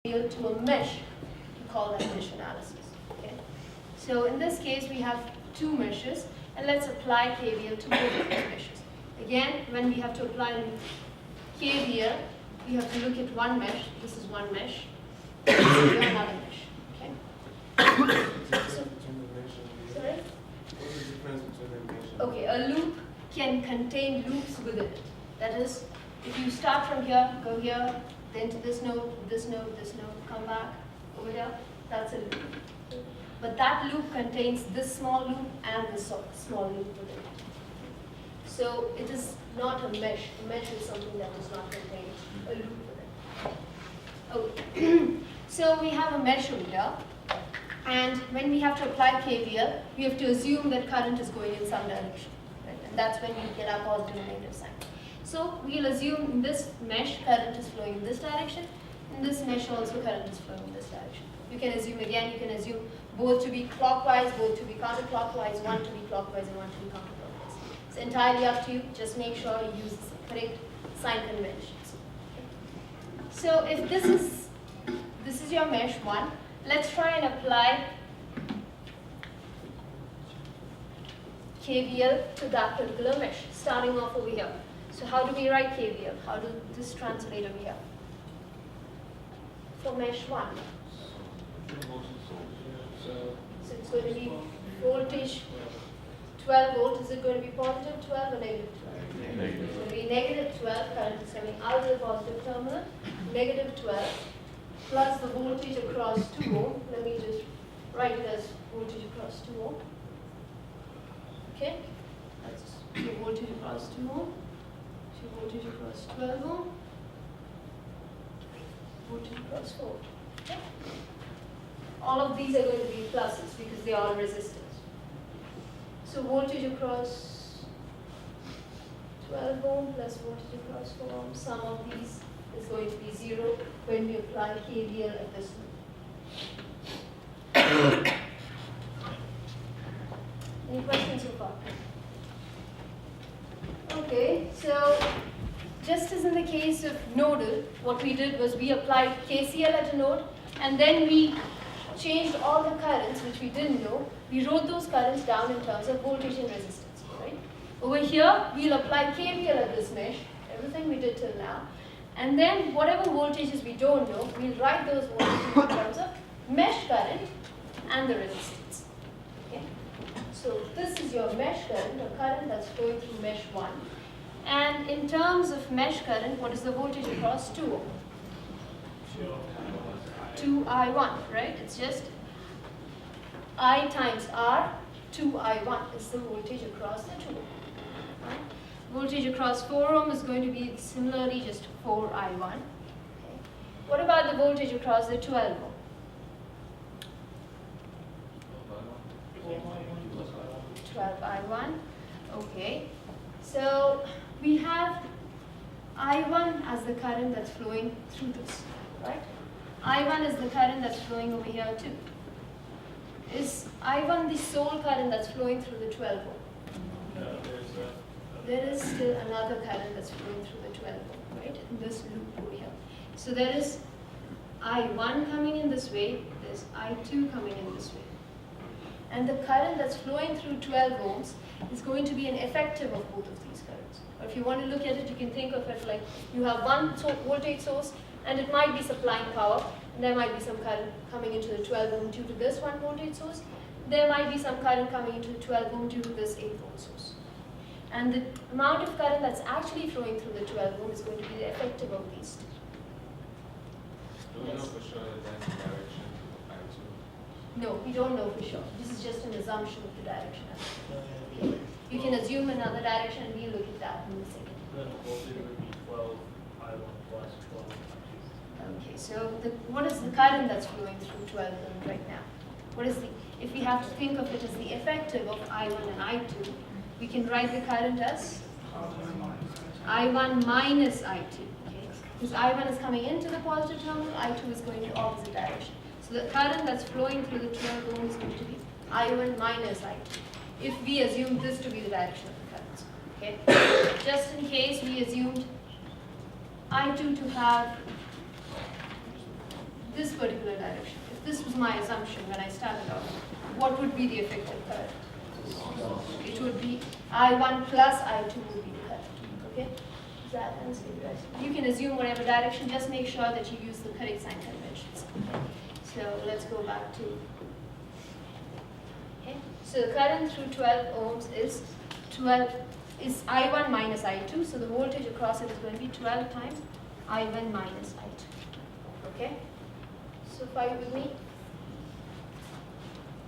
to a mesh, we call that mesh analysis. Okay? So in this case, we have two meshes, and let's apply KVL to both of these meshes. Again, when we have to apply KVL, we have to look at one mesh. This is one mesh. This is another mesh. Okay? Sorry? What's the difference between a mesh and Okay, a loop can contain loops within it. That is, if you start from here, go here, then to this node, come back, over here, that's a loop. But that loop contains this small loop and this small loop within it. So it is not a mesh. A mesh is something that does not contain a loop within it. Okay. So we have a mesh over here. And when we have to apply KVL, we have to assume that current is going in some direction. Right? And that's when we get our positive and negative sign. So we'll assume in this mesh, current is flowing in this direction. In this mesh also, current is flowing in this direction. You can assume, again, you can assume both to be clockwise, both to be counterclockwise, one to be clockwise and one to be counterclockwise. It's entirely up to you. Just make sure you use the correct sign conventions. Okay. So if this is your mesh 1, let's try and apply KVL to that particular mesh, starting off over here. So how do we write KVL? How does this translate over here? For mesh 1. So it's going to be voltage 12 volt. Is it going to be positive 12 or negative 12? Negative. It's going to be negative 12. Current is coming out of the positive terminal. Negative 12 plus the voltage across 2 ohm. Let me just write it as voltage across 2 ohm. Okay? That's the voltage across 2 ohm. Voltage across 12 ohm, voltage across 4. Okay? All of these are going to be pluses because they are all resistors. So voltage across 12 ohm plus voltage across 4 ohm, sum of these is going to be 0 when we apply KVL at this loop. Any questions so far? Okay, so just as in the case of nodal, what we did was we applied KCL at a node, and then we changed all the currents, which we didn't know. We wrote those currents down in terms of voltage and resistance, right? Over here, we'll apply KVL at this mesh, everything we did till now, and then whatever voltages we don't know, we'll write those voltages in terms of mesh current and the resistance. Okay? So this is your mesh current, a current that's flowing through mesh 1. And in terms of mesh current, what is the voltage across 2 ohm? 2I1, right? It's just I times R, 2I1 is the voltage across the 2 ohm. Right? Voltage across 4 ohm is going to be similarly just 4I1. Okay. What about the voltage across the 12 ohm? 12I1. Okay. So we have I1 as the current that's flowing through this, right? I1 is the current that's flowing over here too. Is I1 the sole current that's flowing through the 12 ohm? no, There is still another current that's flowing through the 12 ohm, right? In this loop over here. So there is I1 coming in this way, there's I2 coming in this way. And the current that's flowing through 12 ohms is going to be an effective of both of these currents. Or if you want to look at it, you can think of it like you have one voltage source and it might be supplying power, and there might be some current coming into the 12 ohm due to this one voltage source. There might be some current coming into the 12 ohm due to this 8 volt source. And the amount of current that's actually flowing through the 12 ohm is going to be the effective of these two. do we know for sure that that's the direction of I2? No, we don't know for sure. This is just an assumption of the direction. Okay. You can assume another direction, and we'll look at that in a second. Then the voltage would be 12 I1 plus 12 Okay, so what is the current that's flowing through 12 ohm right now? What is the, if we have to think of it as the effective of I1 and I2, we can write the current as I1 minus I2. Okay? Because I1 is coming into the positive terminal, I2 is going to opposite direction. So the current that's flowing through the 12 ohm is going to be I1 minus I2. If we assume this to be the direction of the currents. Okay? Just in case we assumed I2 to have this particular direction, if this was my assumption when I started off, what would be the effective current? It would be I1 plus I2 would be the current. Okay? Does that answer your question? You can assume whatever direction, just make sure that you use the correct sign conventions. So let's go back to. Okay? So the current through 12 ohms is I1 minus I2. So the voltage across it is going to be 12 times I1 minus I2. Okay? So follow with me?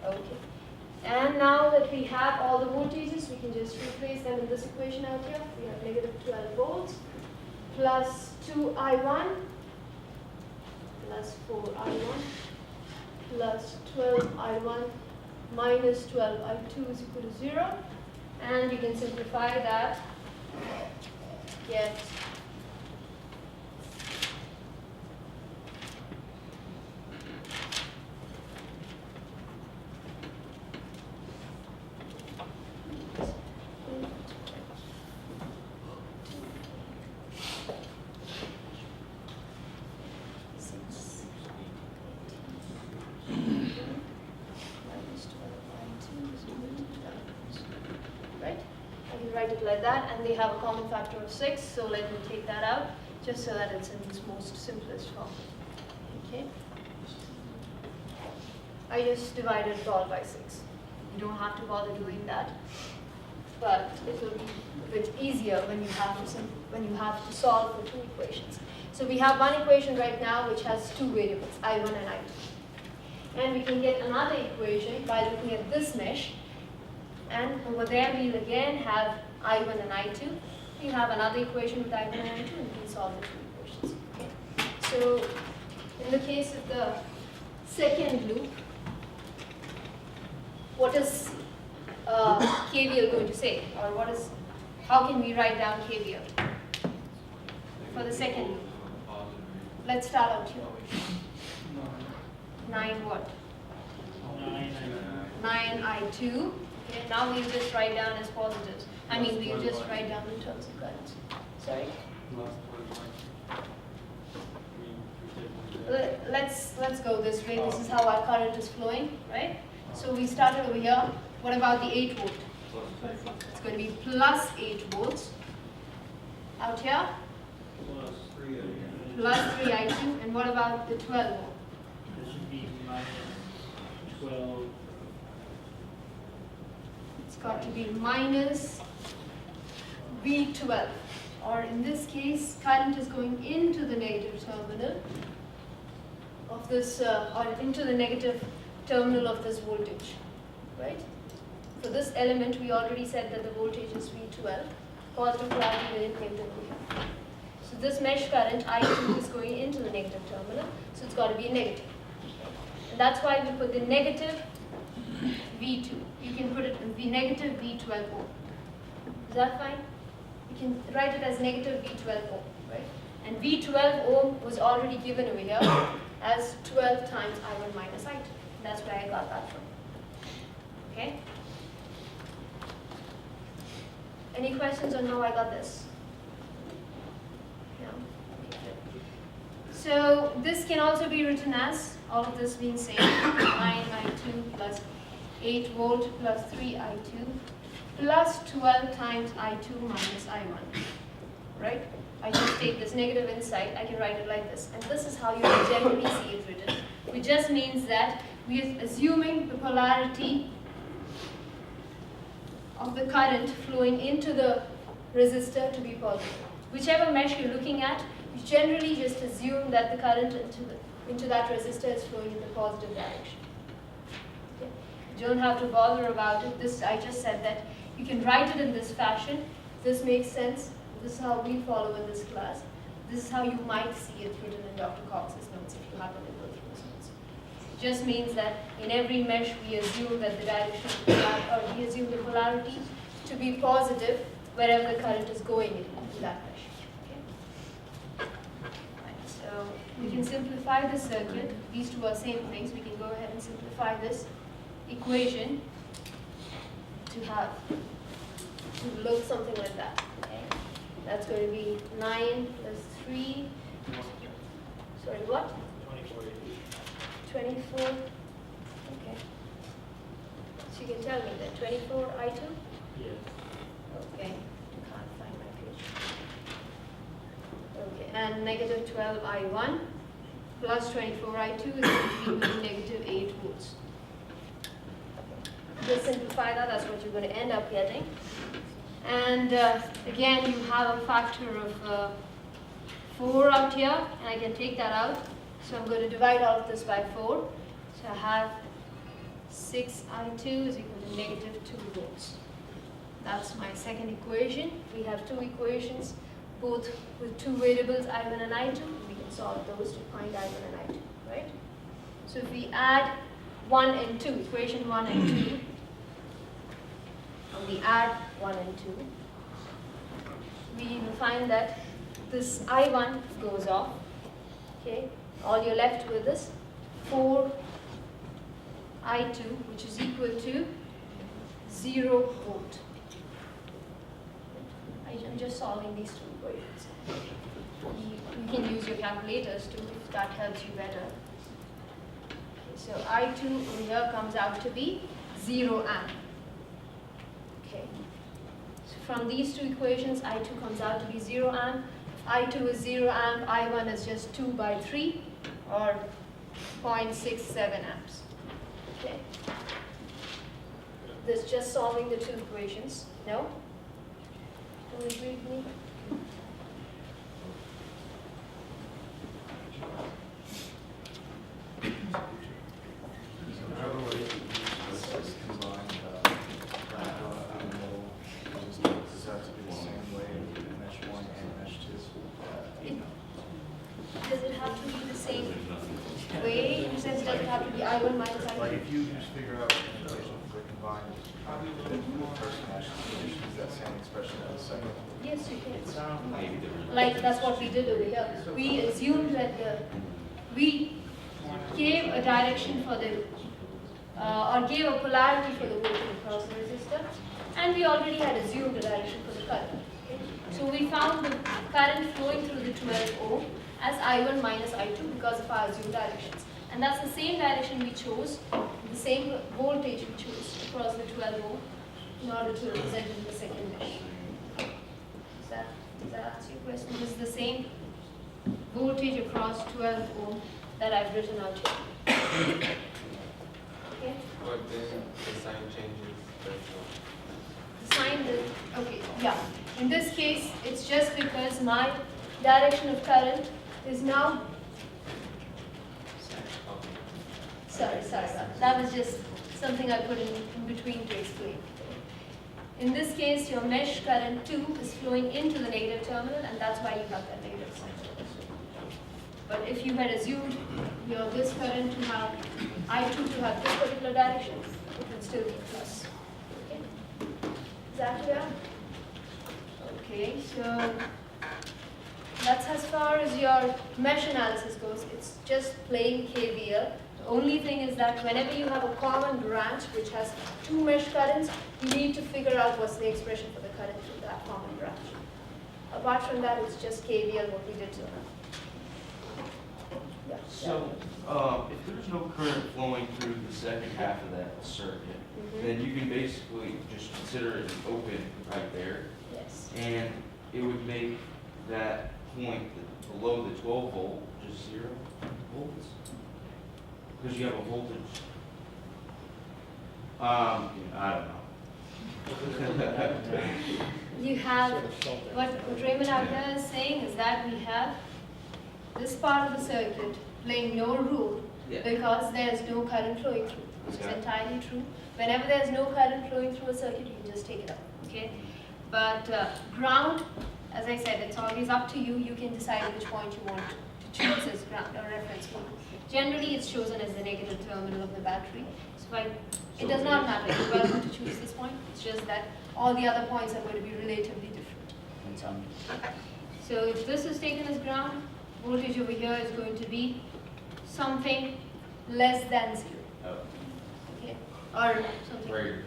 Okay. And now that we have all the voltages, we can just replace them in this equation out here. We have negative 12 volts plus 2I1 plus 4I1 plus 12I1 minus 12I2 is equal to 0. And we can simplify that, get like that, and they have a common factor of 6, so let me take that out just so that it's in its most simplest form. Okay, I just divided it all by 6. You don't have to bother doing that, but it will be a bit easier when you have to solve for 2 equations. So we have one equation right now which has 2 variables, I1 and I2, and we can get another equation by looking at this mesh. And over there we'll again have I1 and I2. We have another equation with I1 and I2, and we can solve the 2 equations. Okay. So in the case of the second loop, what is KVL going to say? Or how can we write down KVL for the second loop? Let's start out here. 9 what? 9 I2. Okay, now we'll just write down as positives. We'll just write down in terms of currents. Sorry? Let's go this way. This is how our current is flowing, right? So we started over here. What about the 8 volt? It's going to be plus 8 volts. Out here? Plus 3 I2. And what about the 12 volt? This should be minus 12. It's got to be minus V12, or in this case, current is going into the negative terminal of this, or into the negative terminal of this voltage, right? For this element, we already said that the voltage is V12, positive polarity within negative here. So this mesh current, I2, is going into the negative terminal, so it's got to be a negative. And that's why we put the negative V2. You can put it in the negative V12 ohm. Is that fine? You can write it as negative V12 ohm, right? And V12 ohm was already given over here as 12 times I1 minus I2. That's where I got that from. Okay? Any questions on how I got this? No? Okay, good. So this can also be written as, all of this being same, 9 I2 plus 8 volt plus 3 I2 plus 12 times I2 minus I1, right? I just take this negative inside, I can write it like this. And this is how you will generally see it written, which just means that we are assuming the polarity of the current flowing into the resistor to be positive. Whichever mesh you're looking at, you generally just assume that the current into that resistor is flowing in the positive direction. Okay? You don't have to bother about it. This, I just said that you can write it in this fashion. This makes sense. This is how we follow in this class. This is how you might see it written in Dr. Cox's notes if you happen to go through his notes. It just means that in every mesh we assume that the direction, or we assume the polarity to be positive wherever the current is going into that mesh. Okay? Right, so we can simplify the circuit. These two are same things. We can go ahead and simplify this equation to look something like that. Okay? That's going to be 9 plus 3. Sorry, what? 2480. 24, okay. So you can tell me that 24 I2? Yes. Okay, can't find my page. Okay, and negative 12 I1 plus 24 I2 is going to be equal to negative 8 volts. Just simplify that, that's what you're going to end up getting. And again, you have a factor of 4 out here, and I can take that out. So I'm going to divide all of this by 4. So I have 6I2 is equal to negative 2 volts. That's my second equation. We have two equations, both with two variables, I1 and I2. We can solve those to find I1 and I2, right? So if we add 1 and 2, equation 1 and 2, and we add 1 and 2, we will find that this I1 goes off, okay? All you're left with is 4 I2, which is equal to 0 volt. I'm just solving these two equations. You can use your calculators too, if that helps you better. Okay, so I2 over here comes out to be 0 amp. Okay. So from these two equations, I2 comes out to be 0 amp. If I2 is 0 amp, I1 is just 2 by 3 or 0.67 amps. Okay. This is just solving the two equations. No? Don't agree with me? Does it have to be the same way? In the sense, does it have to be I1 minus I2? Like if you just figure out an equation for combined the first mesh, you just use that same expression for the second. Yes, you can. Like that's what we did over here. We assumed that we gave a direction for the, or gave a polarity for the voltage across the resistor, and we already had assumed a direction for the current. Okay? So we found the current flowing through the 12 ohm as I1 minus I2 because of our assumed directions. And that's the same direction we chose, the same voltage we chose across the 12 ohm in order to represent in the second mesh. Does that answer your question? This is the same voltage across 12 ohm that I've written out here. Okay? But then the sign changes. The sign is, okay, yeah. In this case, it's just because my direction of current is now, sorry, that was just something I put in between to explain. In this case, your mesh current 2 is flowing into the negative terminal, and that's why you have that negative sign. But if you had assumed this current to have I2 to have this particular direction, it would still be plus. Okay? Is that clear? Okay, so that's as far as your mesh analysis goes. It's just plain KVL. The only thing is that whenever you have a common branch which has two mesh currents, you need to figure out what's the expression for the current through that common branch. Apart from that, it's just KVL what we did so now. Yeah. So, if there's no current flowing through the second half of that circuit, then you can basically just consider it an open right there, Yes. and it would make that point below the 12 volt just 0 volts, because you have a voltage. I don't know. You have, what Raymond out here is saying is that we have this part of the circuit playing no role Yeah. because there's no current flowing through, which is Okay. entirely true. Whenever there's no current flowing through a circuit, you can just take it out, okay? But ground, as I said, it's always up to you. You can decide which point you want to choose as ground or reference point. Generally, it's chosen as the negative terminal of the battery. So it does not matter. You're welcome to choose this point. It's just that all the other points are going to be relatively different. That's all. So if this is taken as ground, voltage over here is going to be something less than 0. Oh, Okay? Or something, greater.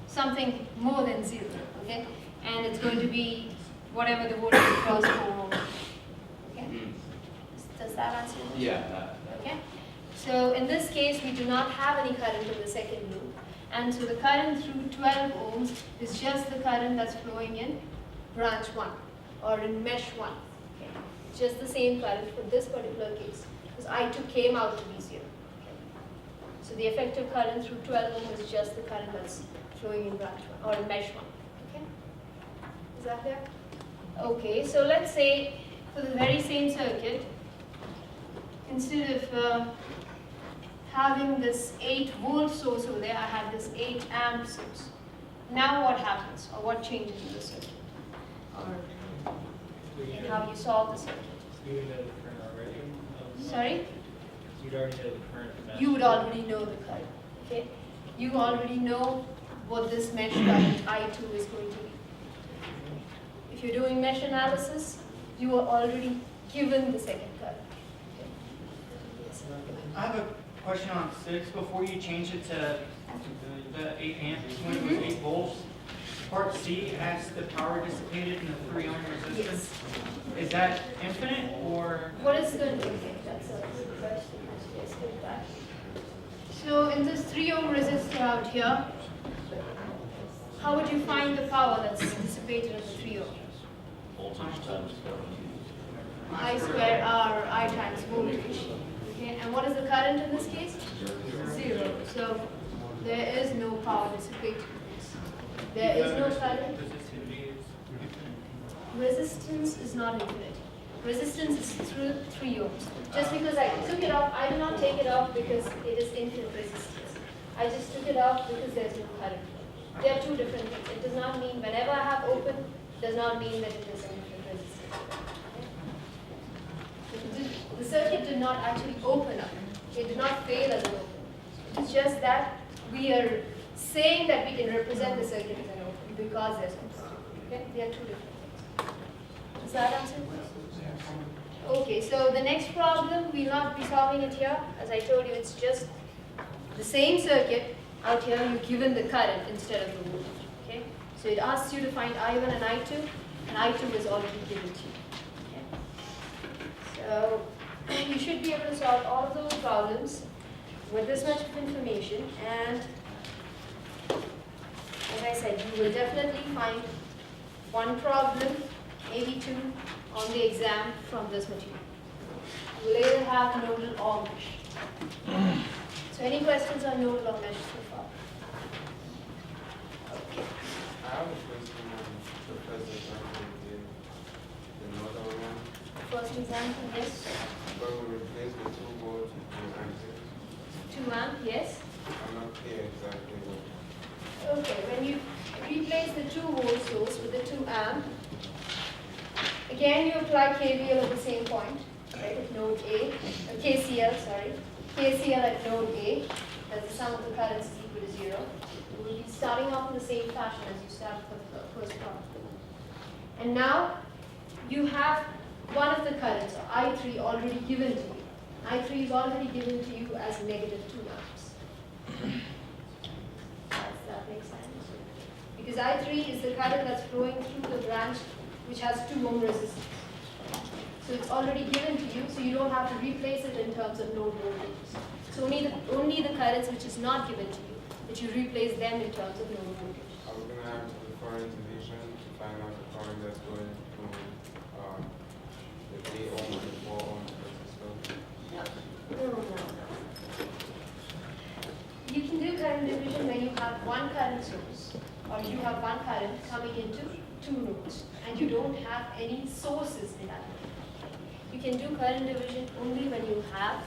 something more than 0. Okay? And it's going to be whatever the voltage across 4 ohm. Okay? Does that answer your question? Yeah. Okay? So in this case, we do not have any current in the second loop. And so the current through 12 ohms is just the current that's flowing in branch 1 or in mesh 1. Okay. Just the same current for this particular case, because I2 came out to be 0. Okay. So the effective current through 12 ohms is just the current that's flowing in branch 1 or in mesh 1. Okay. Is that clear? Okay, so let's say for the very same circuit, instead of having this 8-volt source over there, I have this 8-amp source. Now what happens, or what changes in the circuit, or in how you solve the circuit? You would know the current already? Sorry? You'd already know the current. You would already know the current. Okay, you already know what this mesh current I2 is going to be. If you're doing mesh analysis, you are already given the second current. Okay. Yes. I have a question on 6. Before you change it to the 8 amps, when it was 8 volts, part C has the power dissipated in the 3 ohm resistance. Yes. Is that infinite or? What is the, okay, that's a good question. Let's get back. So in this 3 ohm resistor out here, how would you find the power that's dissipated at the 3 ohm? I square R, I times voltage. Okay, and what is the current in this case? 0. So there is no power dissipated. There is no current. Resistance is not infinite. Resistance is through 3 ohms. Just because I took it off, I did not take it off because it is infinite resistance. I just took it off because there's no current. They are two different things. It does not mean whenever I have open, it does not mean that it is infinite resistance. Okay? The circuit did not actually open up. It did not fail as an open. It's just that we are saying that we can represent the circuit as an open because there's no current. Okay? They are two different things. Does that answer your question? Okay, so the next problem, we'll not be solving it here. As I told you, it's just the same circuit. Out here, you're given the current instead of the voltage. Okay? So it asks you to find I1 and I2, and I2 is already given to you. Okay? So you should be able to solve all of those problems with this much of information, and as I said, you will definitely find one problem, maybe two, on the exam from this material. You will either have nodal or mesh. So any questions on nodal or mesh so far? Okay. I have a question on the first example we did, the Nodal one. First example, yes. Where we replace the 2 volts with amps. 2 amp, yes. I'm not clear exactly what. Okay, when you replace the 2 volt source with the 2 amp, again you apply KVL at the same point, right, at node A, KCL, sorry. KCL at node A, that's the sum of the currents is equal to 0. You will be starting off in the same fashion as you started with the first problem. And now you have one of the currents, or I3, already given to you. I3 is already given to you as negative 2 amps. Does that make sense? Because I3 is the current that's flowing through the branch which has 2 ohm resistance. So it's already given to you, so you don't have to replace it in terms of node voltages. So only the currents which is not given to you, that you replace them in terms of node voltage. Are we going to have to do current division to find out the current that's going through the 3 ohm and the 4 ohm resistor? No. You can do current division when you have one current source, or you have one current coming into 2 nodes, and you don't have any sources in that node. You can do current division only when you have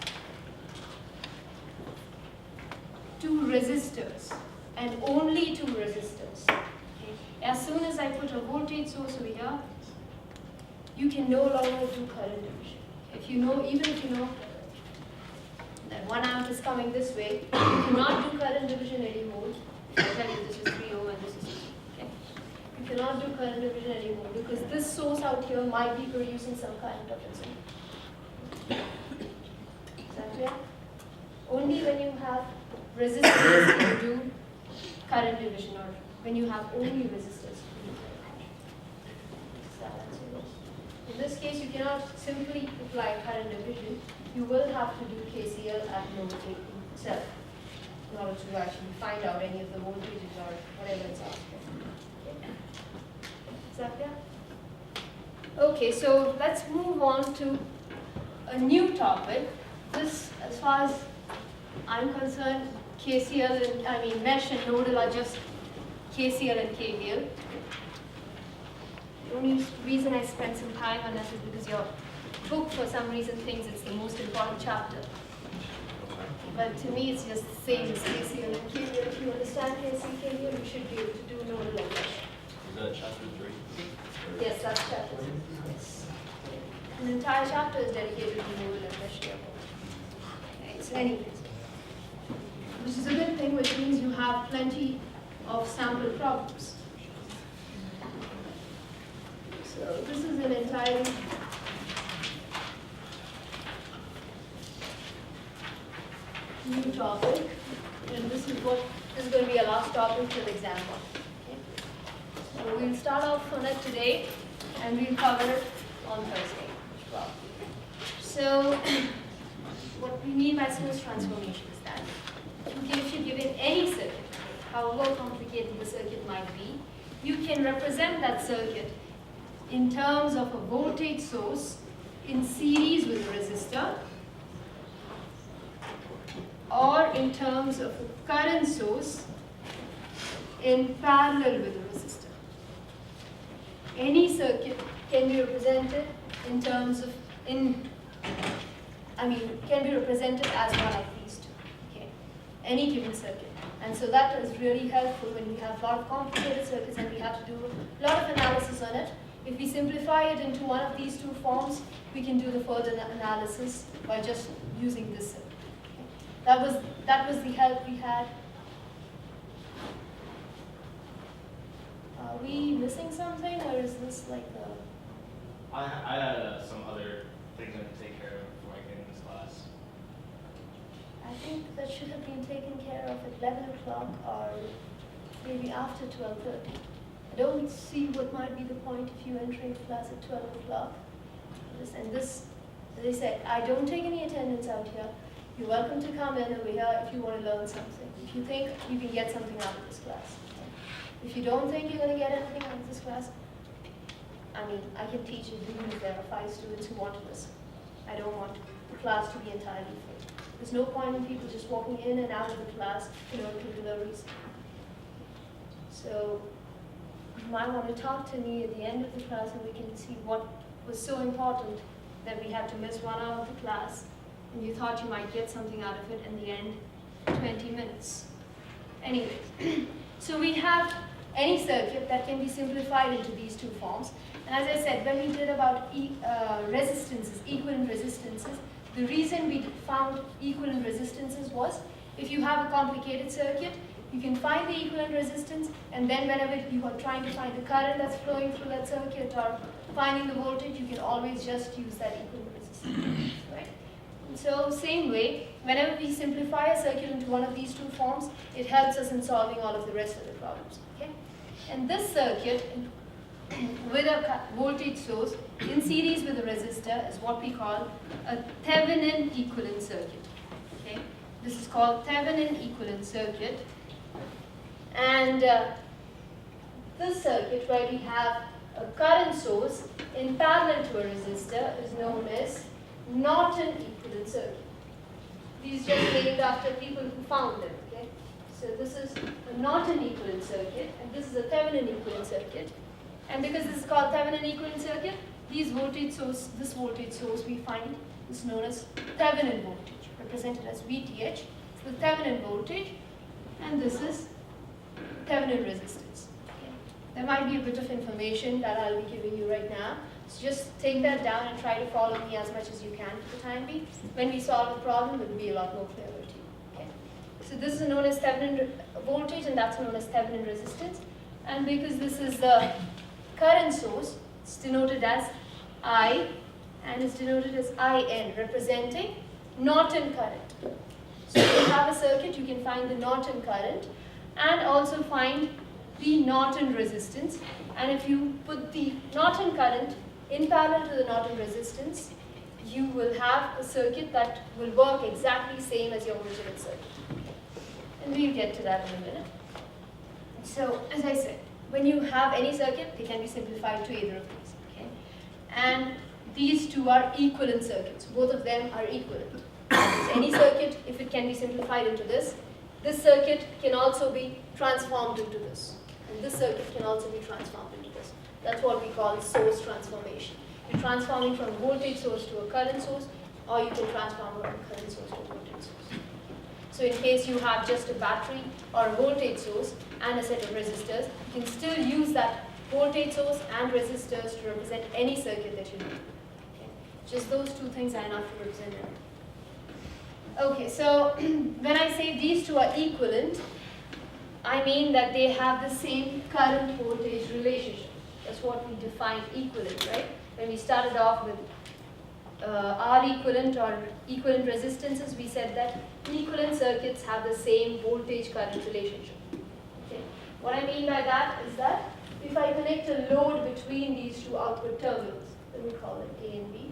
2 resistors, and only 2 resistors. Okay? As soon as I put a voltage source over here, you can no longer do current division. If you know, even if you know that 1 amp is coming this way, you cannot do current division anymore. I tell you this is 3 ohm and this is 2. Okay? You cannot do current division anymore because this source out here might be producing some current of its own. Is that clear? Only when you have resistors can you do current division, or when you have only resistors. Does that answer In this case, you cannot simply apply current division. You will have to do KCL at node A itself in order to actually find out any of the voltages or whatever it's asking. Is that clear? Okay, so let's move on to a new topic. This, as far as I'm concerned, KCL and mesh and nodal are just KCL and KVL. The only reason I spent some time on that is because your book, for some reason, thinks it's the most important chapter. But to me, it's just the same as KCL and KVL. If you understand KCL, KVL, you should be able to do nodal and mesh. Is that chapter 3? Yes, that's chapter 3. Yes. An entire chapter is dedicated to nodal and mesh. Okay, so anyways, which is a good thing, which means you have plenty of sample problems. So this is an entirely new topic, and this is going to be a last topic till exam one. Okay? So we'll start off on it today, and we'll cover it on Thursday. Well, so what we mean by source transformation is that if you're given any circuit, however complicated the circuit might be, you can represent that circuit in terms of a voltage source in series with a resistor, or in terms of a current source in parallel with a resistor. Any circuit can be represented in terms of, can be represented as one of these two, okay? Any given circuit. And so that is really helpful when we have a lot of complicated circuits and we have to do a lot of analysis on it. If we simplify it into one of these two forms, we can do the further analysis by just using this circuit. Okay? That was the help we had. Are we missing something, or is this like a... I had some other things I had to take care of before I get in this class. I think that should have been taken care of at 11 o'clock or maybe after 12:30. I don't see what might be the point if you entering class at 12 o'clock. This, as I said, I don't take any attendance out here. You're welcome to come in over here if you want to learn something. If you think you can get something out of this class. If you don't think you're going to get anything out of this class, I can teach it even if there are 5 students who want to listen. I don't want the class to be entirely full. There's no point in people just walking in and out of the class for no particular reason. So you might want to talk to me at the end of the class and we can see what was so important that we had to miss 1 hour of the class and you thought you might get something out of it in the end, 20 minutes. Anyways, so we have any circuit that can be simplified into these two forms. And as I said, when we did about resistances, equivalent resistances, the reason we found equivalent resistances was if you have a complicated circuit, you can find the equivalent resistance, and then whenever you are trying to find the current that's flowing through that circuit or finding the voltage, you can always just use that equivalent resistance, right? And so same way, whenever we simplify a circuit into one of these two forms, it helps us in solving all of the rest of the problems, okay? And this circuit with a voltage source in series with a resistor is what we call a Thevenin equivalent circuit, okay? This is called Thevenin equivalent circuit. And this circuit where we have a current source in parallel to a resistor is known as Norton equivalent circuit. These just named after people who found them, okay? So this is a Norton equivalent circuit, and this is a Thevenin equivalent circuit. And because this is called Thevenin equivalent circuit, this voltage source we find is known as Thevenin voltage, represented as VTH. So the Thevenin voltage, and this is Thevenin resistance. Okay. There might be a bit of information that I'll be giving you right now. So just take that down and try to follow me as much as you can for the time being. When we solve a problem, it will be a lot more clearer to you. Okay. So this is known as Thevenin voltage, and that's known as Thevenin resistance. And because this is the current source, it's denoted as I, and it's denoted as IN, representing Norton current. So if you have a circuit, you can find the Norton current and also find the Norton resistance. And if you put the Norton current in parallel to the Norton resistance, you will have a circuit that will work exactly same as your original circuit. And we'll get to that in a minute. So, as I said, when you have any circuit, they can be simplified to either of these. Okay? And these two are equivalent circuits. Both of them are equivalent. Any circuit, if it can be simplified into this circuit can also be transformed into this. And this circuit can also be transformed into this. That's what we call source transformation. You're transforming from a voltage source to a current source, or you can transform from a current source to a voltage source. So in case you have just a battery or a voltage source and a set of resistors, you can still use that voltage source and resistors to represent any circuit that you need. Okay. Just those two things are enough to represent it. Okay, so when I say these two are equivalent, I mean that they have the same current voltage relationship. That's what we define equivalent, right? When we started off with R equivalent or equivalent resistances, we said that equivalent circuits have the same voltage current relationship. Okay. What I mean by that is that if I connect a load between these two output terminals, let me call it A and B.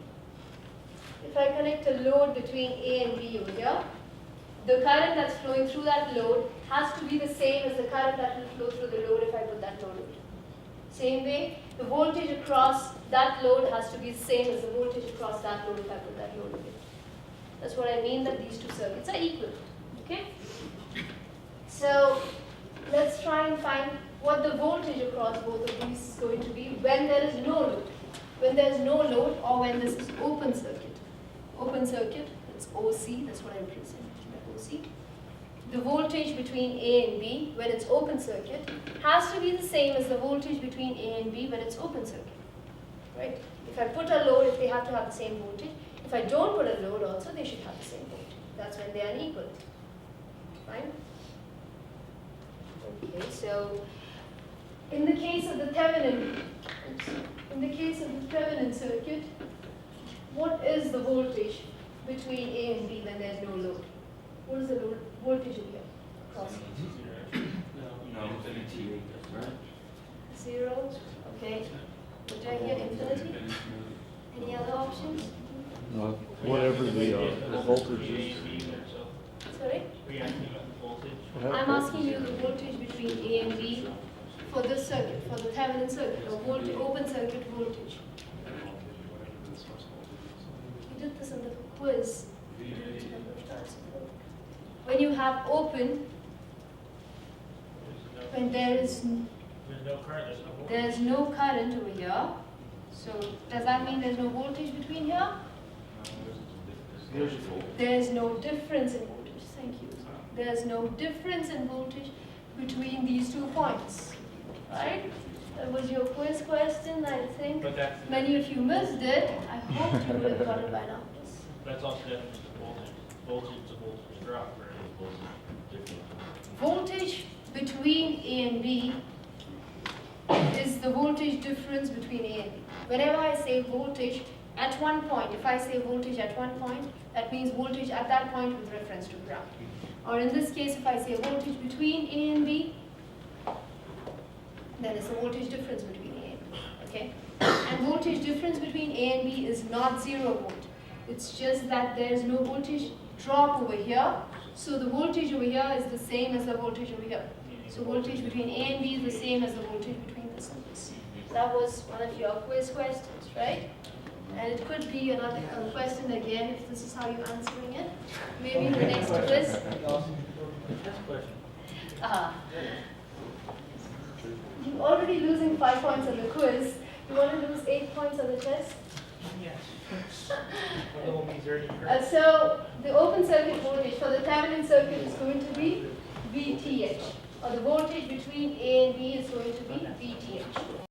If I connect a load between A and B over here, the current that's flowing through that load has to be the same as the current that will flow through the load if I put that load over here. Same way, the voltage across that load has to be the same as the voltage across that load if I put that load over here. That's what I mean that these two circuits are equivalent. Okay? So let's try and find what the voltage across both of these is going to be when there is no load. When there is no load or when this is open circuit. Open circuit, it's OC, that's what I represent by OC. The voltage between A and B when it's open circuit has to be the same as the voltage between A and B when it's open circuit. Right? If I put a load, if they have to have the same voltage. If I don't put a load also, they should have the same voltage. That's when they are unequal. Fine? Okay, so in the case of the Thevenin circuit, what is the voltage between A and B when there's no load? What is the load voltage over here? Across No, infinity, right? 0. Okay. Did I hear infinity? Any other options? Whatever the voltage is. Sorry? I'm asking you the voltage between A and B for this circuit, for the Thevenin circuit, or open circuit voltage. We did this in the quiz. When you have open, when there's no current over here, so does that mean there's no voltage between here? There's no difference in voltage. Thank you. There's no difference in voltage between these 2 points, right? That was your quiz question, I think. Many of you missed it. I hope you would have got it by now. That's also different than voltage. Voltage to voltage drop, right? Voltage between A and B is the voltage difference between A and B. Whenever I say voltage at one point, if I say voltage at one point, that means voltage at that point with reference to ground. Or in this case, if I say voltage between A and B, then it's the voltage difference between A and B. Okay? And voltage difference between A and B is not 0 volt. It's just that there's no voltage drop over here. So the voltage over here is the same as the voltage over here. So voltage between A and B is the same as the voltage between this and this. That was one of your quiz questions, right? And it could be another question again if this is how you're answering it. Maybe in the next quiz. You're already losing 5 points on the quiz. You want to lose 8 points on the test? Yes. So the open circuit voltage for the Thevenin circuit is going to be VTH, or the voltage between A and B is going to be VTH.